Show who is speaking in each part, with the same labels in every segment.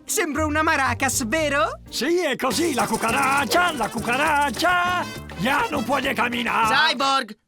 Speaker 1: Sembro una maracas, vero?
Speaker 2: Sì, è così, la cucaraccia! Ya non può camminare!
Speaker 3: Cyborg!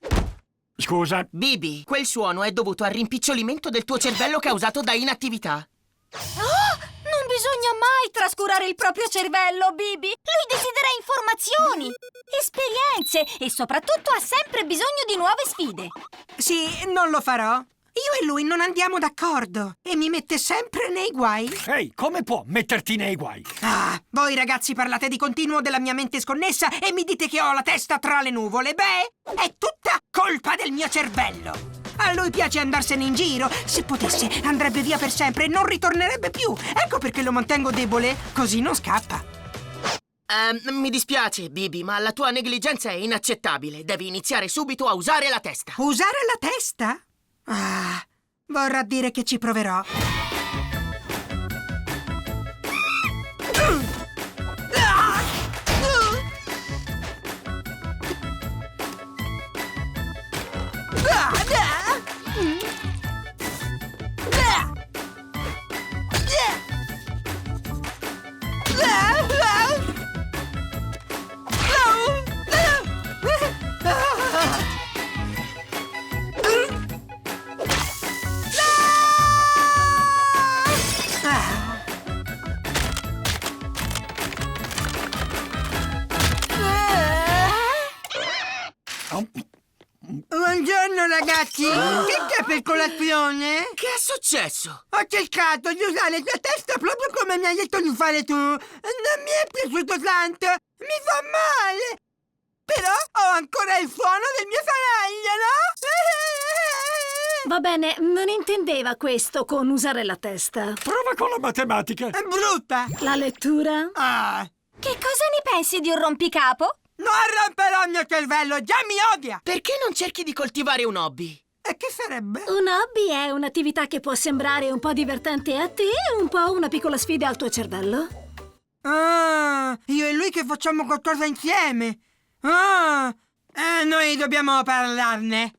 Speaker 2: Scusa,
Speaker 3: Bibi, quel suono è dovuto al rimpicciolimento del tuo cervello causato da inattività.
Speaker 4: Oh, non bisogna mai trascurare il proprio cervello, Bibi. Lui desidera informazioni, esperienze e soprattutto ha sempre bisogno di nuove sfide.
Speaker 1: Sì, non lo farò. Io e lui non andiamo d'accordo e mi mette sempre nei guai.
Speaker 2: ehi, come può metterti nei guai?
Speaker 1: Ah, voi ragazzi parlate di continuo della mia mente sconnessa e mi dite che ho la testa tra le nuvole. Beh, è tutta colpa del mio cervello. A lui piace andarsene in giro. Se potesse, andrebbe via per sempre e non ritornerebbe più. Ecco perché lo mantengo debole, così non scappa.
Speaker 3: Mi dispiace, Bibi, ma la tua negligenza è inaccettabile. Devi iniziare subito a usare la testa.
Speaker 1: Usare la testa? Ah, vorrà dire che ci proverò. Buongiorno ragazzi, che c'è per colazione?
Speaker 3: Che è successo?
Speaker 1: Ho cercato di usare la testa proprio come mi hai detto di fare tu. Non mi è piaciuto tanto, mi fa male. Però ho ancora il suono del mio faraglio, no?
Speaker 5: Va bene, non intendeva questo con usare la testa.
Speaker 2: Prova con la matematica!
Speaker 1: È brutta.
Speaker 5: La lettura?
Speaker 1: Ah,
Speaker 4: Che cosa ne pensi di un rompicapo?
Speaker 1: non romperò il mio cervello, già mi odia.
Speaker 3: Perché non cerchi di coltivare un hobby?
Speaker 1: E che sarebbe?
Speaker 5: Un hobby è un'attività che può sembrare un po' divertente a te e un po' una piccola sfida al tuo cervello.
Speaker 1: Ah, io e lui che facciamo qualcosa insieme. Ah, noi dobbiamo parlarne.